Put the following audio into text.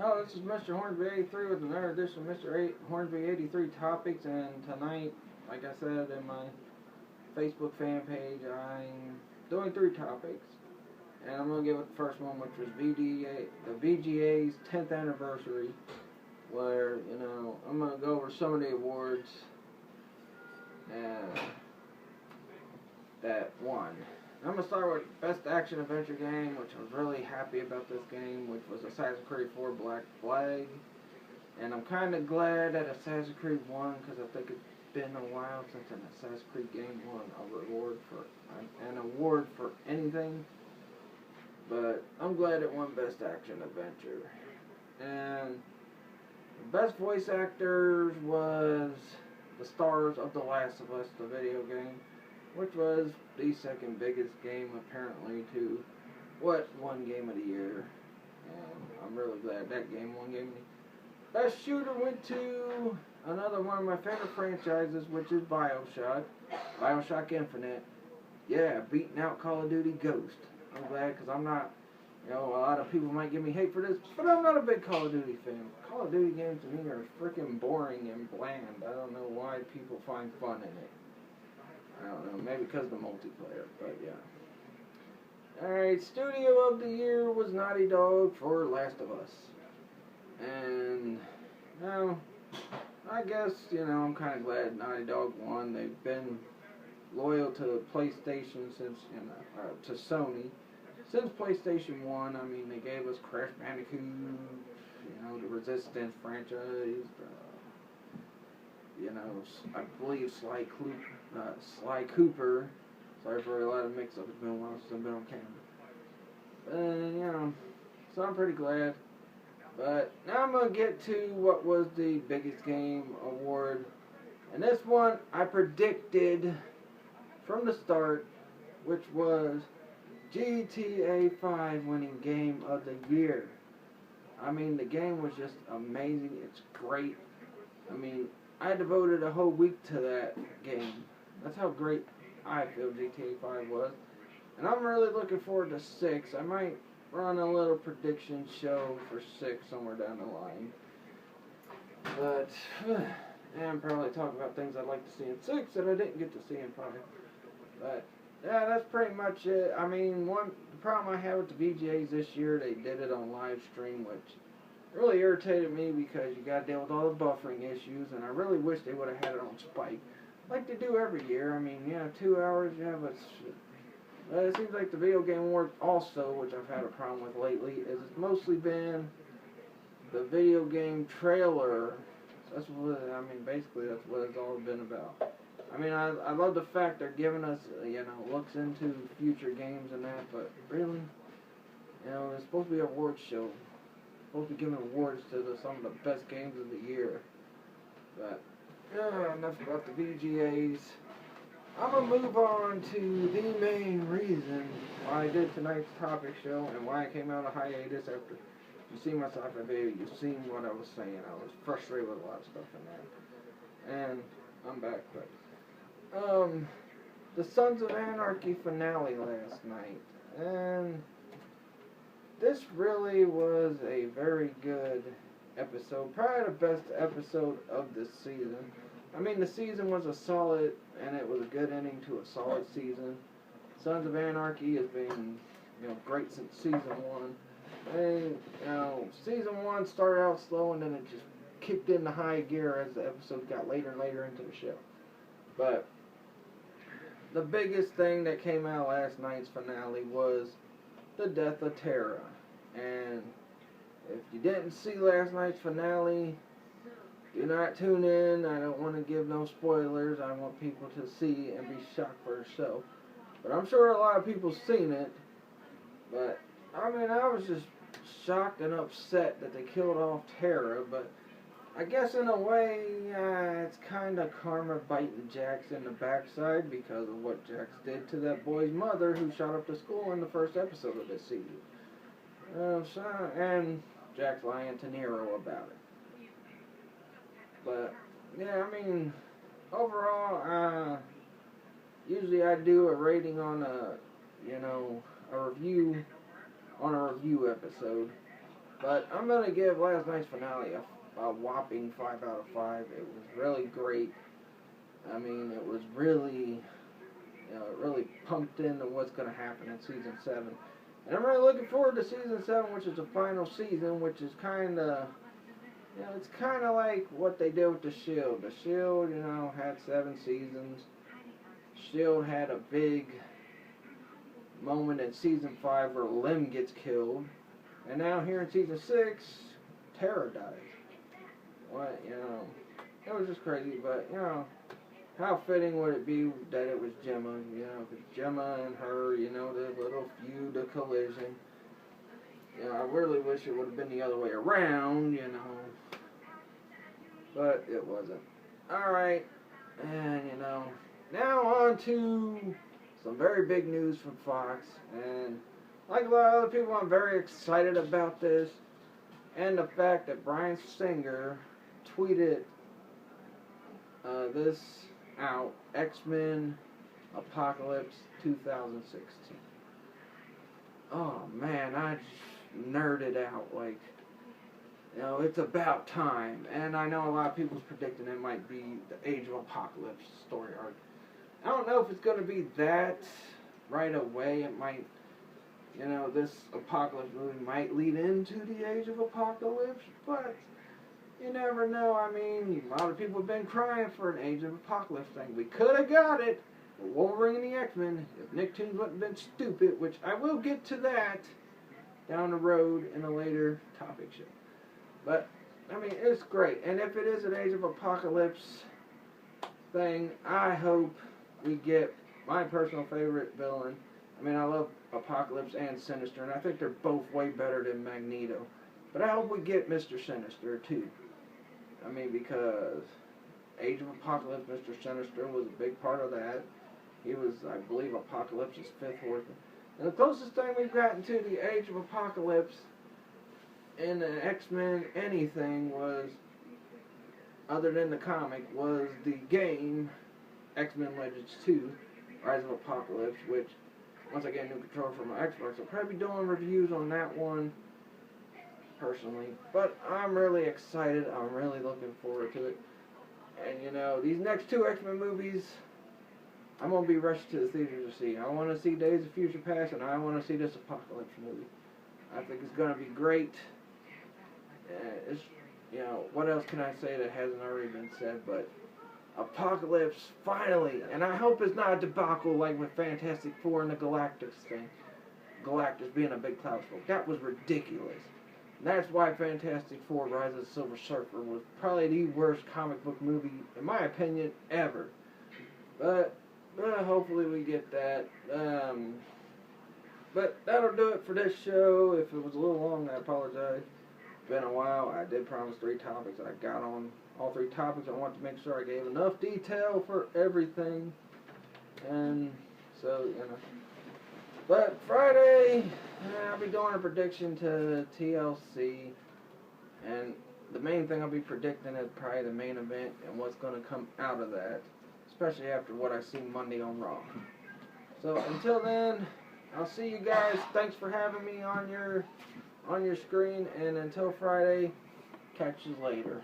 Hello, this is Mr. Hornsby83 with another edition of Mr. Hornsby83 Topics, and tonight, like I said in my Facebook fan page, I'm doing 3 topics, and I'm going to give it the first one, which was the VGA's 10th anniversary, where, I'm going to go over some of the awards that won. I'm going to start with Best Action Adventure Game, which I was really happy about this game, which was Assassin's Creed 4 Black Flag. And I'm kind of glad that Assassin's Creed won, because I think it's been a while since an Assassin's Creed game won an award for anything. But I'm glad it won Best Action Adventure. And the best voice actors was the stars of The Last of Us, the video game, which was the second biggest game apparently to what won Game of the Year. And I'm really glad that game won Game of the Year. Best shooter went to another one of my favorite franchises, which is BioShock. BioShock Infinite. Yeah, beating out Call of Duty Ghost. I'm glad, because I'm not, a lot of people might give me hate for this, but I'm not a big Call of Duty fan. Call of Duty games to me are freaking boring and bland. I don't know why people find fun in it. I don't know, maybe because of the multiplayer, but yeah. Alright, Studio of the Year was Naughty Dog for Last of Us. And, I guess, I'm kind of glad Naughty Dog won. They've been loyal to PlayStation since, to Sony. Since PlayStation 1, I mean, they gave us Crash Bandicoot, the Resistance franchise, I believe Sly Cooper. Sorry for a lot of mix-up. It's been a while since I've been on camera. And, so I'm pretty glad. But now I'm going to get to what was the biggest game award. And this one I predicted from the start, which was GTA 5 winning Game of the Year. I mean, the game was just amazing. It's great. I mean, I devoted a whole week to that game. That's how great I feel GTA 5 was. And I'm really looking forward to 6. I might run a little prediction show for 6 somewhere down the line. But, and probably talk about things I'd like to see in 6 that I didn't get to see in 5. But, yeah, that's pretty much it. I mean, the problem I had with the VGAs this year, they did it on live stream, which really irritated me because you got to deal with all the buffering issues, and I really wish they would have had it on Spike, like they do every year. I mean, 2 hours, but it seems like the video game award also, which I've had a problem with lately, is it's mostly been the video game trailer. That's what, basically that's what it's all been about. I mean, I love the fact they're giving us, looks into future games and that, but really, it's supposed to be an awards show. Supposed to be giving awards to some of the best games of the year. But, enough about the VGAs. I'm going to move on to the main reason why I did tonight's topic show and why I came out of hiatus after you see my sci-fi video. You've seen what I was saying. I was frustrated with a lot of stuff in that. And I'm back, but the Sons of Anarchy finale last night. And this really was a very good episode. Probably the best episode of this season. I mean, the season was a solid, and it was a good ending to a solid season. Sons of Anarchy has been, great since season 1. And, season 1 started out slow, and then it just kicked into high gear as the episode got later and later into the show. But the biggest thing that came out last night's finale was the death of Tara. And if you didn't see last night's finale, do not tune in. I don't want to give no spoilers. I want people to see and be shocked for themselves. But I'm sure a lot of people seen it. But, I was just shocked and upset that they killed off Tara. But I guess in a way, it's kind of karma biting Jax in the backside because of what Jax did to that boy's mother who shot up the school in the first episode of this season. And Jax lying to Nero about it. But, overall, usually I do a rating on a review episode. But I'm going to give last night's finale a whopping 5 out of 5. It was really great. I mean, it was really, it really pumped into what's going to happen in Season 7. And I'm really looking forward to Season 7, which is the final season, which is kind of, it's kind of like what they did with The Shield. The Shield, had 7 seasons. Shield had a big moment in Season 5 where Lim gets killed. And now here in Season 6, Tara dies. What, it was just crazy, but, how fitting would it be that it was Gemma, because Gemma and her, the little feud, the collision. I really wish it would have been the other way around, but it wasn't. Alright, and, now on to some very big news from Fox, and like a lot of other people, I'm very excited about this, and the fact that Bryan Singer tweeted this out, X-Men Apocalypse 2016. Oh man, I just nerded out, like, it's about time, and I know a lot of people's predicting it might be the Age of Apocalypse story arc. I don't know if it's going to be that right away. It might, this Apocalypse movie might lead into the Age of Apocalypse, but you never know. I mean, a lot of people have been crying for an Age of Apocalypse thing. We could have got it with Wolverine and the X-Men if Nicktoons wouldn't have been stupid, which I will get to that down the road in a later topic show. But, I mean, it's great. And if it is an Age of Apocalypse thing, I hope we get my personal favorite villain. I mean, I love Apocalypse and Sinister, and I think they're both way better than Magneto. But I hope we get Mr. Sinister, too. I mean, because Age of Apocalypse, Mr. Sinister was a big part of that. He was, I believe, Apocalypse's 5th worth. And the closest thing we've gotten to the Age of Apocalypse in the X-Men anything was, other than the comic, was the game X-Men Legends 2, Rise of Apocalypse, which, once I get new control for my Xbox, I'll probably be doing reviews on that one personally. But I'm really excited. I'm really looking forward to it. And, these next 2 X-Men movies, I'm going to be rushing to the theater to see. I want to see Days of Future Past, and I want to see this Apocalypse movie. I think it's going to be great. It's, what else can I say that hasn't already been said, but Apocalypse, finally, and I hope it's not a debacle like with Fantastic Four and the Galactus thing. Galactus being a big cloud smoke. That was ridiculous. And that's why Fantastic Four Rise of the Silver Surfer was probably the worst comic book movie, in my opinion, ever. But hopefully we get that. But that'll do it for this show. If it was a little long, I apologize. It's been a while. I did promise 3 topics. I got on all 3 topics. I want to make sure I gave enough detail for everything. And so, But Friday, I'll be doing a prediction to TLC. And the main thing I'll be predicting is probably the main event and what's going to come out of that. Especially after what I see Monday on Raw. So until then, I'll see you guys. Thanks for having me on your screen. And until Friday, catch you later.